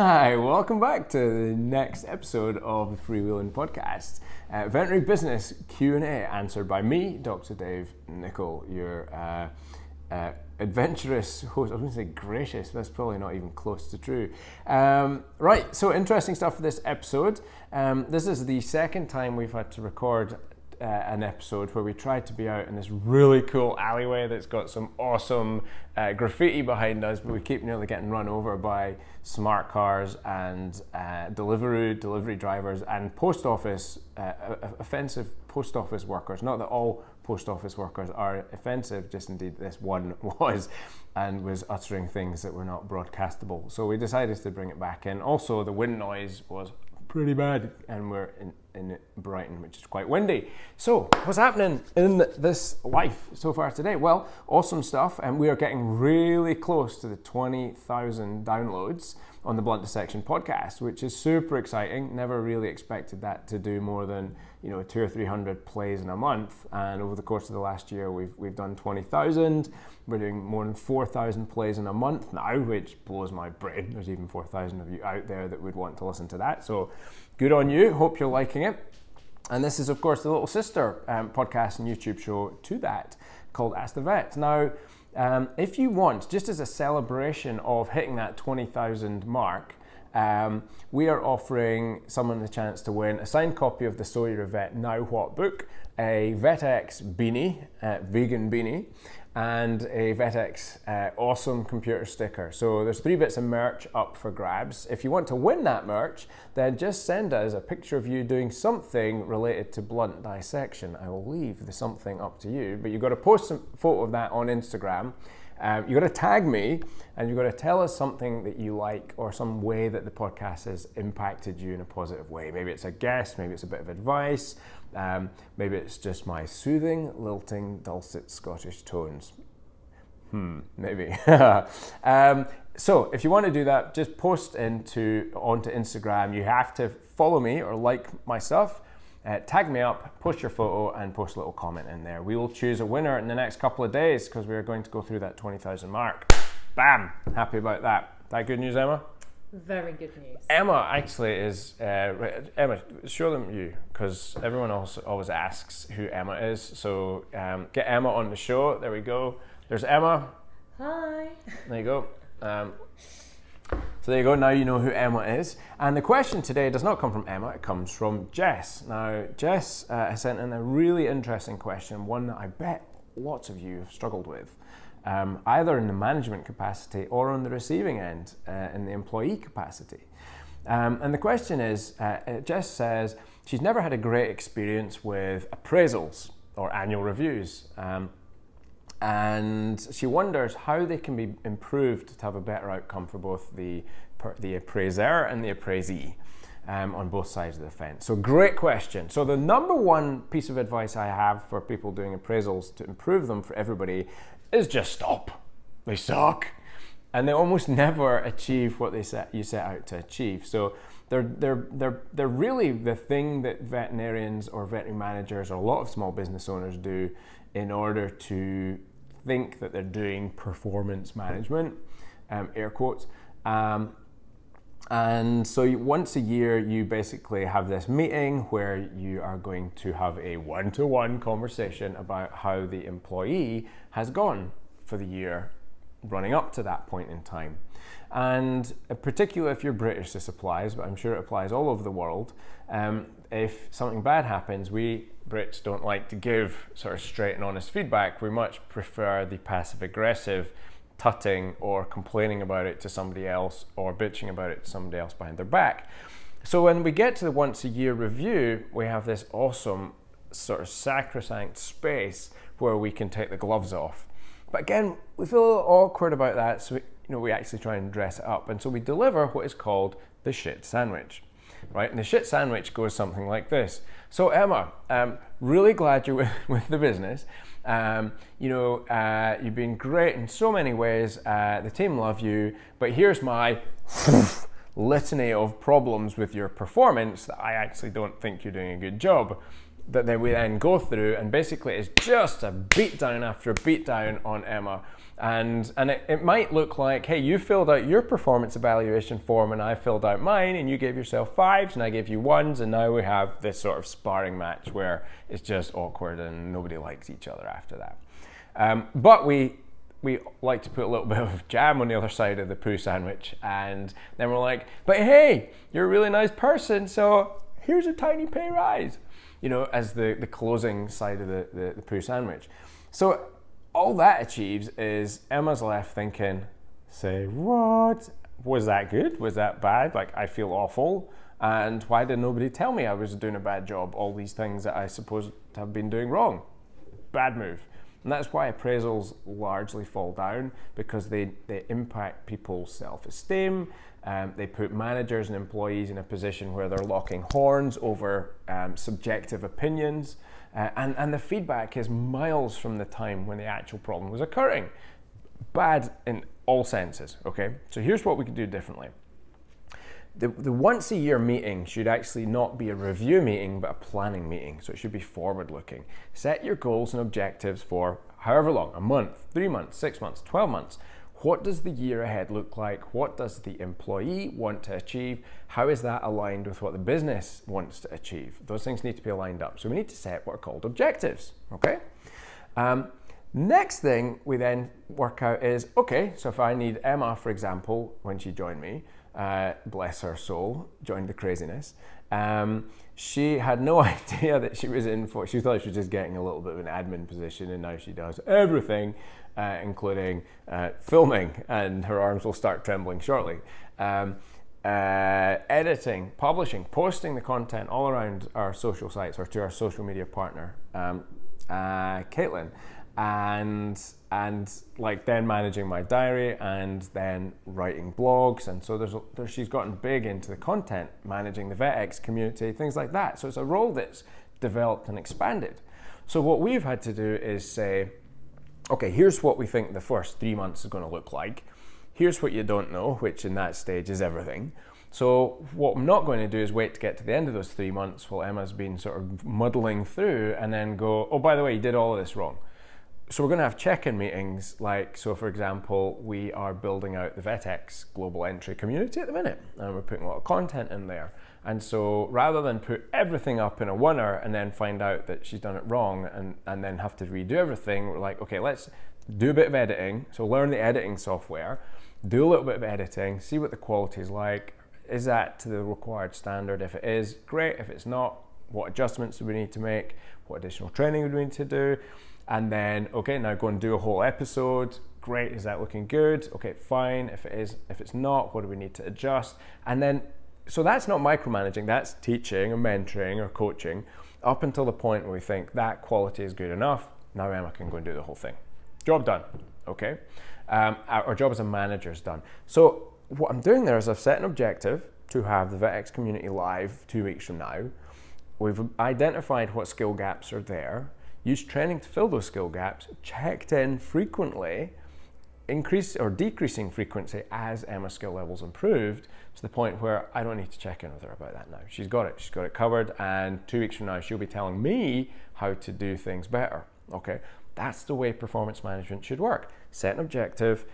Hi, welcome back to the next episode of the Freewheelin podcast. Veterinary business Q&A answered by me, Dr. Dave Nichol, your adventurous host. I was going to say gracious, but that's probably not even close to true. Right, so interesting stuff for this episode. This is the second time we've had to record an episode where we tried to be out in this really cool alleyway that's got some awesome graffiti behind us, but we keep nearly getting run over by smart cars and delivery drivers and post office, offensive post office workers. Not that all post office workers are offensive, just indeed this one was, and was uttering things that were not broadcastable. So we decided to bring it back in. Also, the wind noise was pretty bad, and we're in Brighton, which is quite windy. So what's happening in this life so far today? Well, awesome stuff, and we are getting really close to the 20,000 downloads on the Blunt Dissection podcast, which is super exciting. Never really expected that to do more than 200 or 300 plays in a month, and over the course of the last year we've done 20,000. We're doing more than 4,000 plays in a month now, which blows my brain. There's even 4,000 of you out there that would want to listen to that, so good on you. Hope you're liking it. And this is, of course, the little sister podcast and YouTube show to that, called Ask the Vet. Now, if you want, just as a celebration of hitting that 20,000 mark, we are offering someone the chance to win a signed copy of the So You're a Vet Now What book, a VetX beanie, vegan beanie, and a VetX awesome computer sticker. So there's 3 bits of merch up for grabs. If you want to win that merch, then just send us a picture of you doing something related to blunt dissection. I will leave the something up to you, but you've got to post a photo of that on Instagram. You've got to tag me, and you've got to tell us something that you like or some way that the podcast has impacted you in a positive way. Maybe it's a guest, maybe it's a bit of advice, maybe it's just my soothing, lilting, dulcet Scottish tones. Maybe. So if you want to do that, just post onto Instagram. You have to follow me or like my stuff. Tag me up, post your photo, and post a little comment in there. We will choose a winner in the next couple of days because we are going to go through that 20,000 mark. Bam! Happy about that. That good news, Emma? Very good news. Emma actually is... Emma, show them you, because everyone else always asks who Emma is. So get Emma on the show. There we go. There's Emma. Hi. There you go. So there you go, now you know who Emma is. And the question today does not come from Emma, it comes from Jess. Now, Jess has sent in a really interesting question, one that I bet lots of you have struggled with, either in the management capacity or on the receiving end, in the employee capacity. And the question is, Jess says she's never had a great experience with appraisals or annual reviews. And she wonders how they can be improved to have a better outcome for both the appraiser and the appraisee on both sides of the fence. So great question. So the number one piece of advice I have for people doing appraisals to improve them for everybody is just stop. They suck. And they almost never achieve what you set out to achieve. So they're really the thing that veterinarians or veterinary managers or a lot of small business owners do in order to think that they're doing performance management, air quotes. And so once a year, you basically have this meeting where you are going to have a one-to-one conversation about how the employee has gone for the year running up to that point in time. And particularly if you're British, this applies, but I'm sure it applies all over the world. If something bad happens, we Brits don't like to give sort of straight and honest feedback. We much prefer the passive-aggressive tutting or complaining about it to somebody else or bitching about it to somebody else behind their back. So when we get to the once-a-year review, we have this awesome sort of sacrosanct space where we can take the gloves off. But again, we feel a little awkward about that, so we actually try and dress it up. And so we deliver what is called the shit sandwich. Right, and the shit sandwich goes something like this. So Emma, really glad you're with the business. You've been great in so many ways. The team love you, but here's my litany of problems with your performance that I actually don't think you're doing a good job. that then we then go through, and basically it's just a beatdown after a beatdown on Emma. And it might look like, hey, you filled out your performance evaluation form and I filled out mine, and you gave yourself 5s and I gave you 1s, and now we have this sort of sparring match where it's just awkward and nobody likes each other after that. But we like to put a little bit of jam on the other side of the poo sandwich, and then we're like, but hey, you're a really nice person, so here's a tiny pay rise, as the closing side of the poo sandwich. So all that achieves is Emma's left thinking, say, what? Was that good? Was that bad? Like, I feel awful. And why did nobody tell me I was doing a bad job? All these things that I supposed to have been doing wrong. Bad move. And that's why appraisals largely fall down, because they impact people's self-esteem. They put managers and employees in a position where they're locking horns over subjective opinions. And the feedback is miles from the time when the actual problem was occurring. Bad in all senses, okay? So here's what we can do differently. The once a year meeting should actually not be a review meeting, but a planning meeting. So it should be forward looking. Set your goals and objectives for however long, a month, 3 months, 6 months, 12 months. What does the year ahead look like? What does the employee want to achieve? How is that aligned with what the business wants to achieve? Those things need to be aligned up. So we need to set what are called objectives, okay? Next thing we then work out is, okay, so if I need Emma, for example, when she joined me, bless her soul, joined the craziness, she had no idea that she was in for, she thought she was just getting a little bit of an admin position, and now she does everything, including filming, and her arms will start trembling shortly. Editing, publishing, posting the content all around our social sites or to our social media partner, Caitlin, and like then managing my diary and then writing blogs. And so she's gotten big into the content, managing the VetX community, things like that. So it's a role that's developed and expanded. So what we've had to do is say, okay, here's what we think the first 3 months is going to look like. Here's what you don't know, which in that stage is everything. So what I'm not going to do is wait to get to the end of those 3 months while Emma's been sort of muddling through and then go, oh, by the way, you did all of this wrong. So we're going to have check-in meetings, like, so for example, we are building out the VetX global entry community at the minute, and we're putting a lot of content in there. And so rather than put everything up in a oneer and then find out that she's done it wrong and then have to redo everything, we're like, okay, let's do a bit of editing. So learn the editing software, do a little bit of editing, see what the quality is like. Is that to the required standard? If it is, great. If it's not, what adjustments do we need to make? What additional training do we need to do? And then, okay, now go and do a whole episode. Great, is that looking good? Okay, fine. If it is, if it's not, what do we need to adjust? And then, so that's not micromanaging, that's teaching or mentoring or coaching up until the point where we think that quality is good enough. Now Emma can go and do the whole thing. Job done, okay? Our job as a manager is done. So what I'm doing there is I've set an objective to have the VetX community live 2 weeks from now. We've identified what skill gaps are there, used training to fill those skill gaps, checked in frequently, increase or decreasing frequency as Emma's skill levels improved to the point where I don't need to check in with her about that now. She's got it covered, and 2 weeks from now she'll be telling me how to do things better, okay? That's the way performance management should work. Set an objective,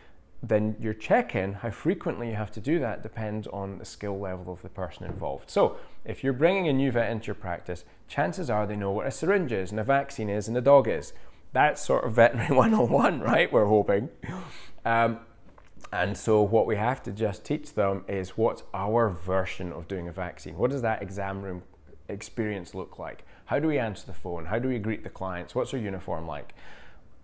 then your check-in, how frequently you have to do that depends on the skill level of the person involved. So if you're bringing a new vet into your practice, chances are they know what a syringe is and a vaccine is and a dog is. That's sort of veterinary 101, right? We're hoping. And so what we have to just teach them is what's our version of doing a vaccine? What does that exam room experience look like? How do we answer the phone? How do we greet the clients? What's our uniform like?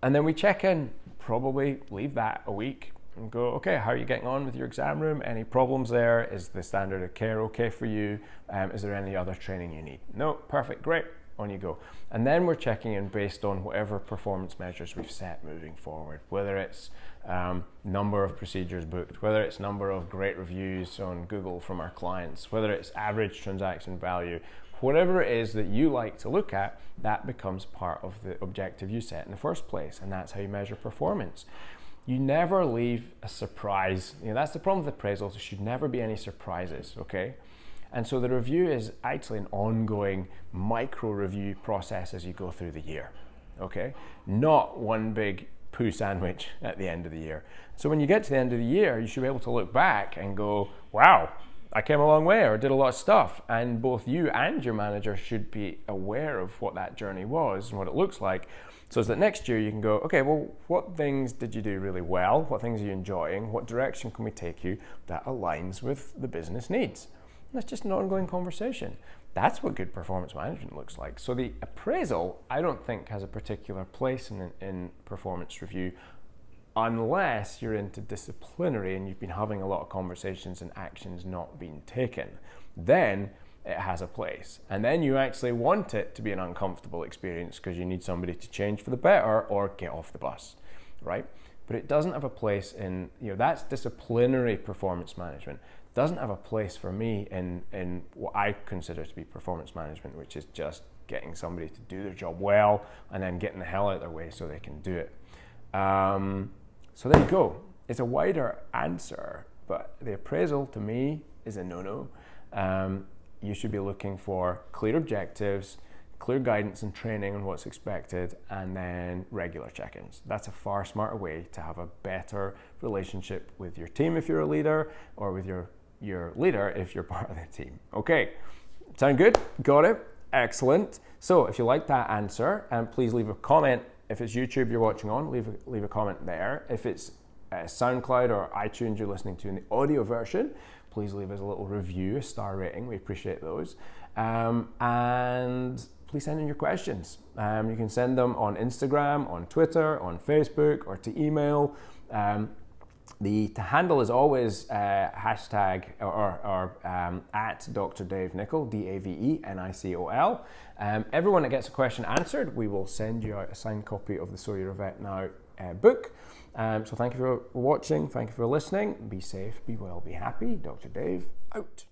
And then we check in, probably leave that a week and go, okay, how are you getting on with your exam room? Any problems there? Is the standard of care okay for you? Is there any other training you need? No, perfect, great, on you go. And then we're checking in based on whatever performance measures we've set moving forward, whether it's number of procedures booked, whether it's number of great reviews on Google from our clients, whether it's average transaction value, whatever it is that you like to look at, that becomes part of the objective you set in the first place, and that's how you measure performance. You never leave a surprise. You know, that's the problem with appraisals. There should never be any surprises, okay? And so the review is actually an ongoing micro review process as you go through the year, okay? Not one big poo sandwich at the end of the year. So when you get to the end of the year, you should be able to look back and go, wow, I came a long way or did a lot of stuff. And both you and your manager should be aware of what that journey was and what it looks like. So that next year you can go, okay, well, what things did you do really well? What things are you enjoying? What direction can we take you that aligns with the business needs? And that's just an ongoing conversation. That's what good performance management looks like. So the appraisal, I don't think, has a particular place in performance review unless you're into disciplinary and you've been having a lot of conversations and actions not being taken. Then it has a place. And then you actually want it to be an uncomfortable experience because you need somebody to change for the better or get off the bus, right? But it doesn't have a place in, that's disciplinary performance management. It doesn't have a place for me in what I consider to be performance management, which is just getting somebody to do their job well and then getting the hell out of their way so they can do it. So there you go. It's a wider answer, but the appraisal to me is a no-no. You should be looking for clear objectives, clear guidance and training on what's expected, and then regular check-ins. That's a far smarter way to have a better relationship with your team if you're a leader, or with your leader if you're part of the team. Okay, sound good? Got it? Excellent. So if you like that answer, please leave a comment. If it's YouTube you're watching on, leave a comment there. If it's SoundCloud or iTunes you're listening to in the audio version, please leave us a little review, a star rating. We appreciate those. And please send in your questions. You can send them on Instagram, on Twitter, on Facebook, or to email. The handle is always hashtag or at Dr. Dave Nicol, DaveNicol. Everyone that gets a question answered, we will send you out a signed copy of the So You're a Vet Now book. So thank you for watching, thank you for listening. Be safe, be well, be happy. Dr. Dave, out.